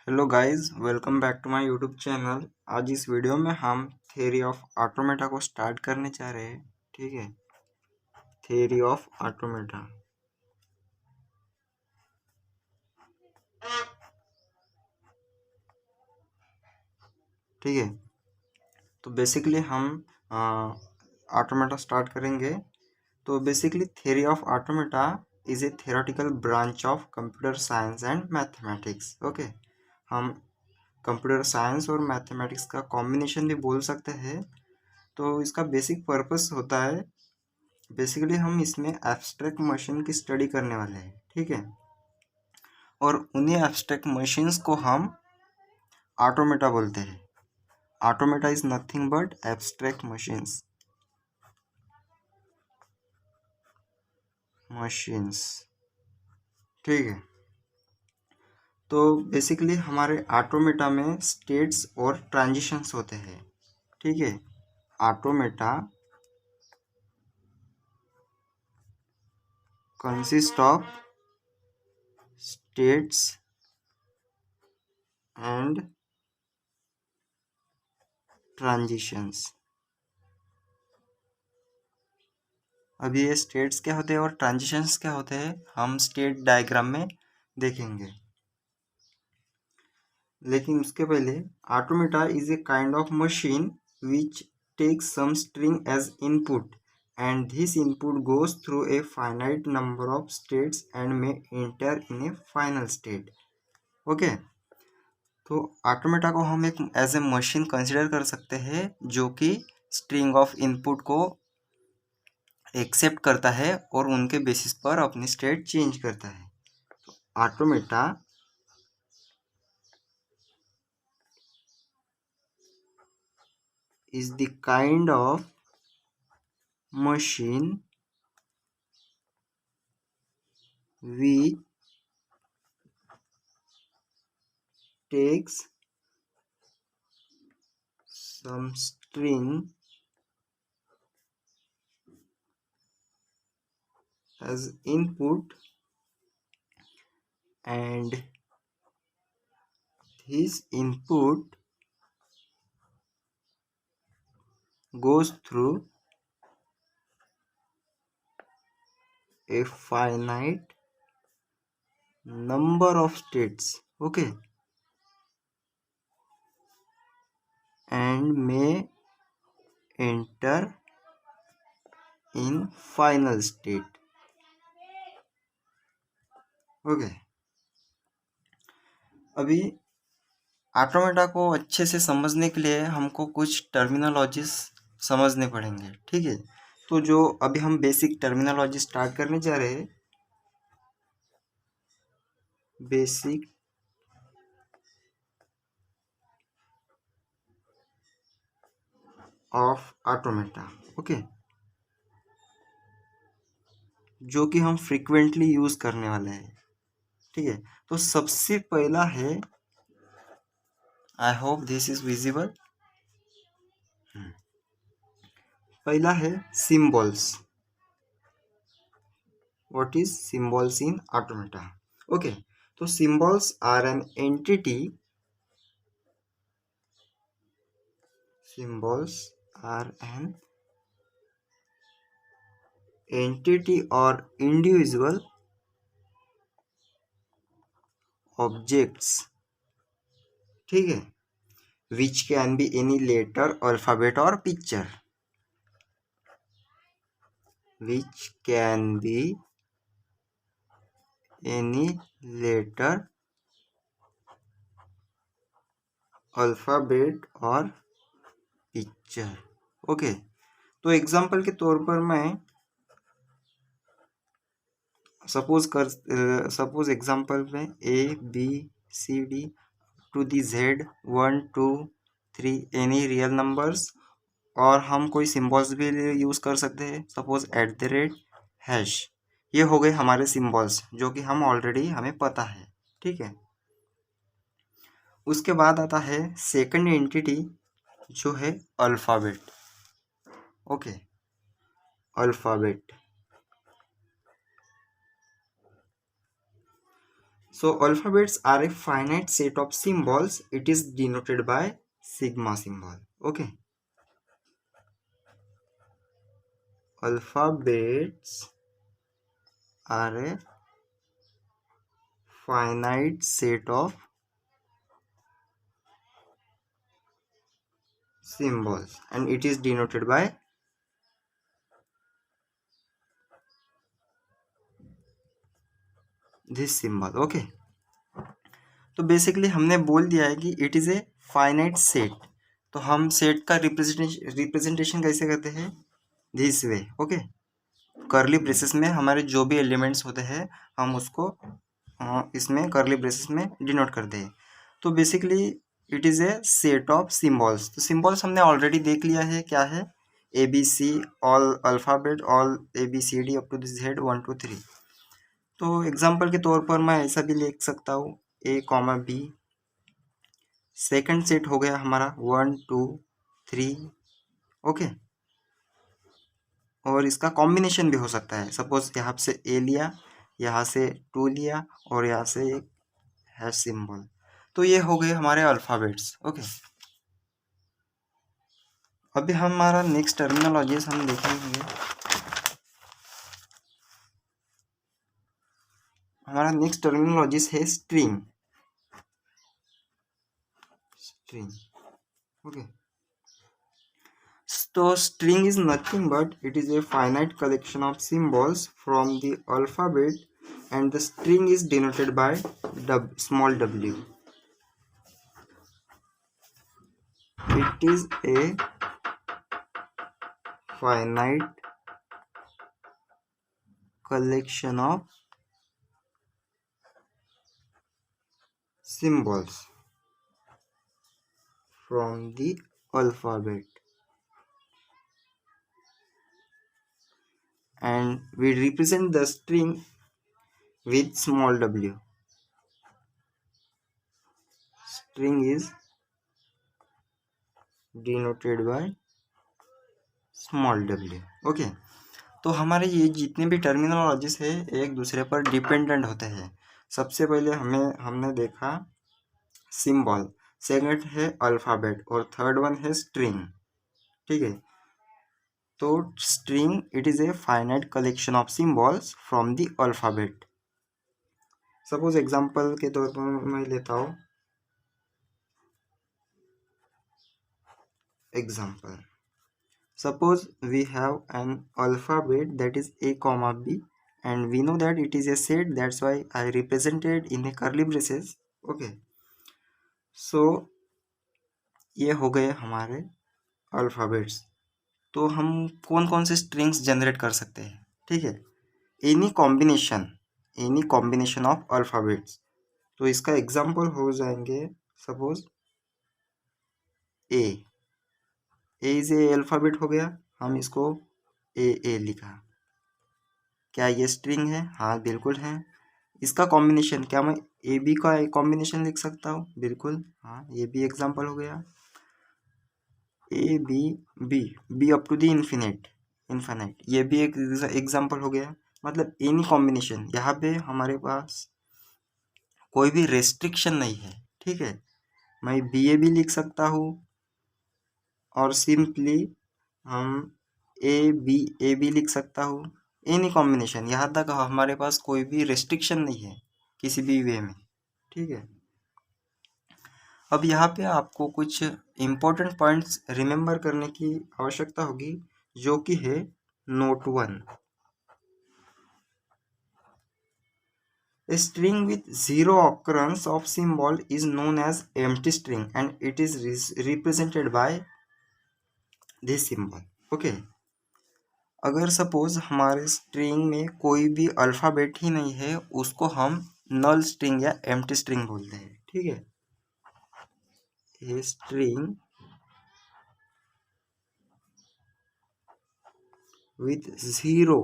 Hello guys, welcome back to my YouTube channel. आज इस video में हम थ्योरी ऑफ ऑटोमेटा को स्टार्ट करने जा रहे हैं। ठीक है, थ्योरी ऑफ ऑटोमेटा। ठीक है, तो बेसिकली हम ऑटोमेटा स्टार्ट करेंगे। तो basically theory of automata is A theoretical branch of computer science and mathematics. Okay, हम कंप्यूटर साइंस और मैथमेटिक्स का कॉम्बिनेशन भी बोल सकते हैं। तो इसका बेसिक पर्पस होता है, बेसिकली हम इसमें एब्स्ट्रैक्ट मशीन की स्टडी करने वाले हैं। ठीक है, और उन्हीं एब्स्ट्रैक्ट मशीन्स को हम ऑटोमेटा बोलते हैं। Automata is nothing but abstract machines. ठीक है, तो बेसिकली हमारे ऑटोमेटा में स्टेट्स और ट्रांजिशंस होते हैं। ठीक है, automata consist of states and transitions. अभी ये स्टेट्स क्या होते हैं और ट्रांजिशंस क्या होते हैं हम स्टेट डायग्राम में देखेंगे। लेकिन उसके पहले, automata is a kind of machine which takes some string as input and this input goes through a finite number of states and may enter in a final state. Okay, तो automata को हम एक as a machine consider कर सकते हैं जो कि string of input को एक्सेप्ट करता है और उनके बेसिस पर अपनी स्टेट चेंज करता है। Automata is the kind of machine which takes some string as input and this input goes through a finite number of states. Okay, and may enter in final state. Okay, अभी automata को अच्छे से समझने के लिए हमको कुछ terminologies समझने पड़ेंगे। ठीक है, तो जो अभी हम बेसिक टर्मिनोलॉजी स्टार्ट करने जा रहे हैं, बेसिक ऑफ ऑटोमेटा। ओके, जो कि हम फ्रीक्वेंटली यूज करने वाले हैं। ठीक है, तो सबसे पहला है, I hope this is visible. पहला है symbols. What is symbols in automata? Okay, तो symbols are an entity, symbols are an entity or individual objects. ठीक है, which can be any letter, alphabet or picture. Which can be any letter, alphabet और picture. Okay, तो example के तौर पर मैं suppose example में ABCD to the Z 1 2 3 any real numbers, और हम कोई सिम्बॉल्स भी यूज़ कर सकते हैं, सपोज @ ये हो गए हमारे सिम्बॉल्स जो कि हम ऑलरेडी हमें पता है। ठीक है, उसके बाद आता है सेकंड एंटिटी जो है alphabet. Okay, alphabet So alphabets are a finite set of symbols. It is denoted by sigma symbol. Okay. Alphabets are a finite set of symbols and it is denoted by this symbol. Okay. तो basically हमने बोल दिया है कि it is a finite set. तो हम set का representation कैसे करते हैं? This way. Okay. Curly braces में हमारे जो भी एलिमेंट्स होते हैं हम उसको इसमें कर्ली ब्रेसेस में डिनोट करते हैं. तो basically it is a set of symbols. तो सिम्बॉल्स हमने ऑलरेडी देख लिया है क्या है. A B C all alphabet all A B C D up to this Z 1 2 3. तो एग्जांपल के तौर पर मैं ऐसा भी लिख सकता हूँ A, B. सेकंड सेट हो गया हमारा 1 2 3. ओके. और इसका कॉम्बिनेशन भी हो सकता है. सपोज यहाँ से A लिया, यहाँ से 2 लिया और यहाँ से एक हैश सिंबल. तो ये हो गए हमारे अल्फ़ाबेट्स. ओके. अभी हमारा नेक्स्ट टर्मिनोलॉजीज हम देखेंगे. हमारा नेक्स्ट टर्मिनोलॉजीज है string. Okay. So string is nothing but it is a finite collection of symbols from the alphabet and the string is denoted by small w. It is a finite collection of symbols from the alphabet and we represent the string with small w. String is denoted by small w. Okay. तो हमारे ये जितने भी terminologies है एक दूसरे पर dependent होते हैं. सबसे पहले हमने देखा सिंबल, सेकंड है अल्फ़ाबेट और थर्ड वन है स्ट्रिंग. ठीक है. तो string it is a finite collection of symbols from the alphabet. Suppose example के तौर पर मैं लेता हूँ example. Suppose we have an alphabet that is A, B and we know that it is a set, that's why I represented in a curly braces. Okay. So ये हो गए हमारे अल्फ़ाबेट्स. तो हम कौन कौन से स्ट्रिंग्स जनरेट कर सकते हैं? ठीक है. Any combination of alphabets. तो इसका एग्जांपल हो जाएंगे suppose A is a alphabet हो गया. हम इसको ए लिखा. क्या ये स्ट्रिंग है? हाँ बिल्कुल है. इसका कॉम्बिनेशन क्या मैं ए बी का कॉम्बिनेशन लिख सकता हूँ? बिल्कुल. हाँ ये भी एग्जांपल हो गया. A B B B up to the infinite ये भी एक एग्जांपल हो गया. मतलब एनी कॉम्बिनेशन. यहाँ पे हमारे पास कोई भी रेस्ट्रिक्शन नहीं है. ठीक है. मैं बी ए भी लिख सकता हूँ और सिंपली हम ए बी लिख सकता हूँ. Any combination. यहाँ तक हमारे पास कोई भी रेस्ट्रिक्शन नहीं है किसी भी वे में. ठीक है. अब यहाँ पे आपको कुछ इम्पोर्टेंट पॉइंट्स रिमेंबर करने की आवश्यकता होगी जो कि है note 1. A string with zero occurrence of symbol is known as empty string and it is represented by this symbol. Okay. अगर सपोज हमारे स्ट्रिंग में कोई भी अल्फ़ाबेट ही नहीं है उसको हम नल स्ट्रिंग या एम्प्टी स्ट्रिंग बोलते हैं. ठीक है. A string with zero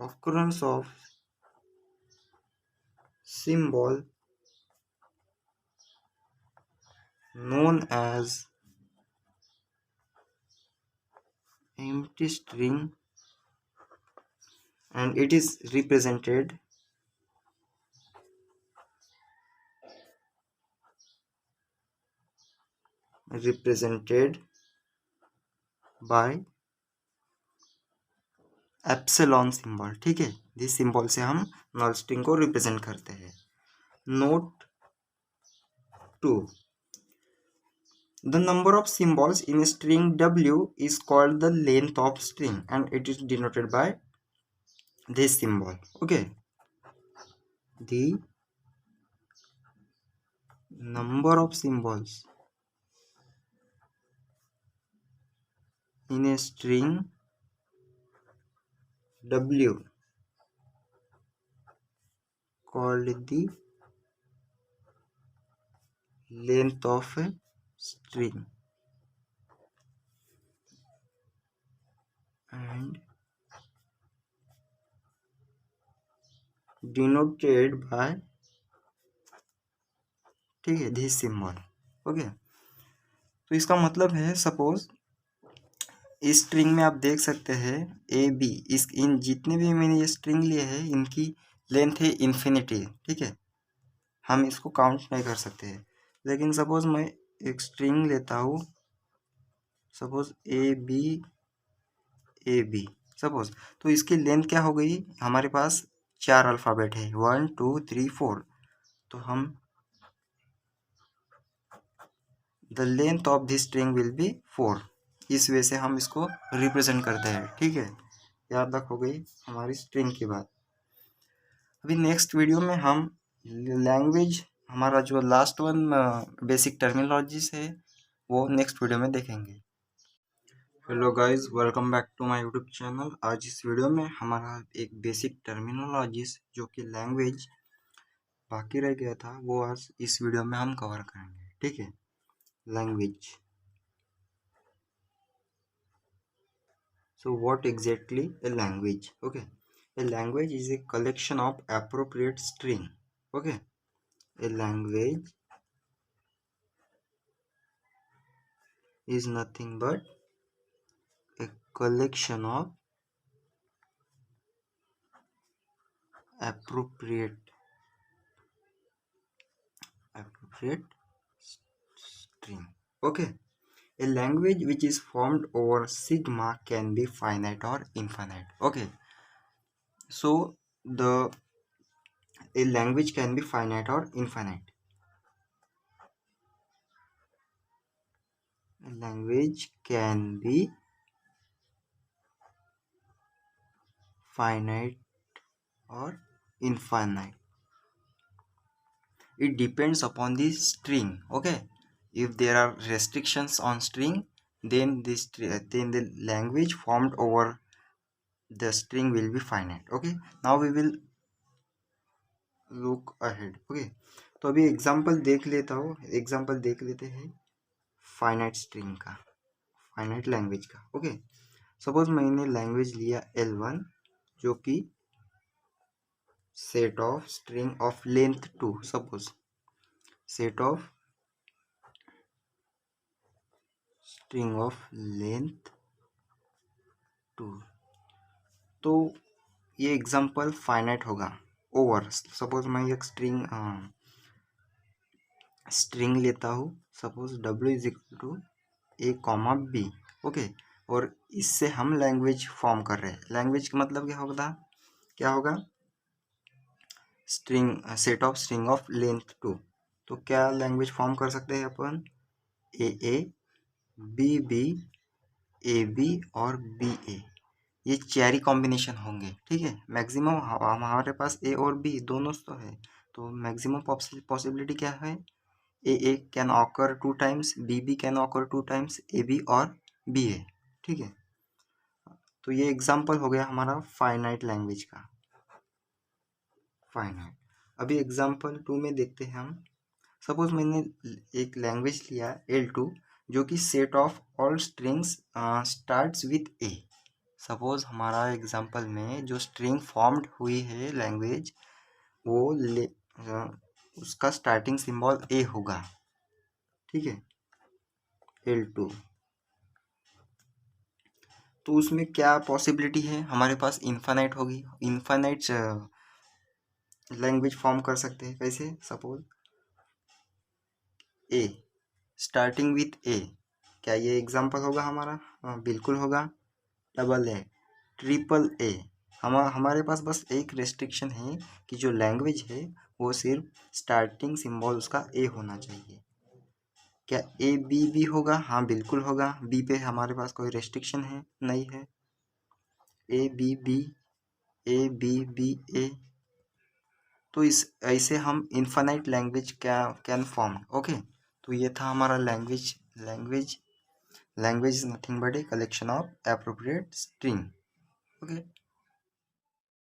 occurrence of symbol known as empty string and it is represented by epsilon symbol. ठीक है, जिस सिंबल से हम नल स्ट्रिंग को रिप्रेजेंट करते हैं। Note 2, the number of symbols in a string W is called the length of string and it is denoted by this symbol. Okay, the number of symbols in a string W called the length of a string and denoted by, ठीक है, this symbol. Okay, तो इसका मतलब है suppose इस string में आप देख सकते हैं ए बी, इस इन जितने भी मैंने ये स्ट्रिंग लिए हैं इनकी लेंथ है इन्फिनिटी। ठीक है, हम इसको काउंट नहीं कर सकते हैं। लेकिन सपोज मैं एक स्ट्रिंग लेता हूँ, सपोज ए बी सपोज, तो इसकी लेंथ क्या हो गई, हमारे पास 4 अल्फ़ाबेट है, 1 2 3 4, तो हम the length of this string will be 4। इस वे से हम इसको रिप्रेजेंट करते हैं। ठीक है, याद रख हो गई हमारी स्ट्रिंग की बात। अभी नेक्स्ट वीडियो में हम लैंग्वेज, हमारा जो लास्ट वन बेसिक टर्मिनोलॉजीज है वो नेक्स्ट वीडियो में देखेंगे। Hello guys, welcome back to my YouTube channel. आज इस वीडियो में हमारा एक बेसिक टर्मिनोलॉजीज जो कि लैंग्वेज बाकी रह गया था वो आज इस वीडियो में हम कवर करेंगे। ठीक है, language. So what exactly a language? Okay, a language is a collection of appropriate string. Okay, a language is nothing but a collection of appropriate string. Okay, a language which is formed over sigma can be finite or infinite. Okay, so a language can be finite or infinite. A language can be finite or infinite. It depends upon the string. Okay, if there are restrictions on string, then the language formed over the string will be finite. Okay, now we will look ahead. Okay, तो अभी example देख लेते हैं finite string का, finite language का। Okay, suppose मैंने language लिया L1 जो कि set of string of length 2, suppose set of string of length 2, तो ये एग्जांपल फाइनाइट होगा ओवर। सपोज मैं एक स्ट्रिंग लेता हूँ, suppose W is equal to A comma B। Okay, और इससे हम लैंग्वेज फॉर्म कर रहे हैं। लैंग्वेज का मतलब क्या होगा string, set of string of length 2। तो क्या लैंग्वेज फॉर्म कर सकते हैं अपन, A B A B और B A, ये चेरी कॉम्बिनेशन होंगे। ठीक है, मैक्सिमम हमारे पास A और B दोनों तो है, तो मैक्सिमम पॉसिबिलिटी क्या है, A can occur 2 times, B can occur 2 times, AB और BA। ठीक है, तो ये एग्जांपल हो गया हमारा फाइनाइट लैंग्वेज का, फाइनाइट। अभी एग्जांपल 2 में देखते हैं हम। सपोज मैंने एक लैंग्वेज लिया L2 जो कि set of all strings starts with A। Suppose हमारा एग्जांपल में जो स्ट्रिंग फॉर्म्ड हुई है लैंग्वेज वो उसका स्टार्टिंग सिंबल A होगा। ठीक है, L2। तो उसमें क्या पॉसिबिलिटी है, हमारे पास इन्फानाइट होगी, इन्फानाइट लैंग्वेज फॉर्म कर सकते हैं। कैसे? सपोज ए, स्टार्टिंग विथ ए, क्या ये एग्जांपल होगा हमारा? हाँ, बिल्कुल होगा। डबल ए, ट्रिपल ए, हमारे पास बस एक रेस्ट्रिक्शन है कि जो लैंग्वेज है वो सिर्फ स्टार्टिंग सिंबल उसका ए होना चाहिए। क्या ए बी भी होगा? हाँ बिल्कुल होगा। बी पे हमारे पास कोई रेस्ट्रिक्शन है नहीं है। A B B, A B B A. तो इस ऐसे हम infinite language can form. Okay, तो ये था हमारा language. Language is nothing but a collection of appropriate string. Okay.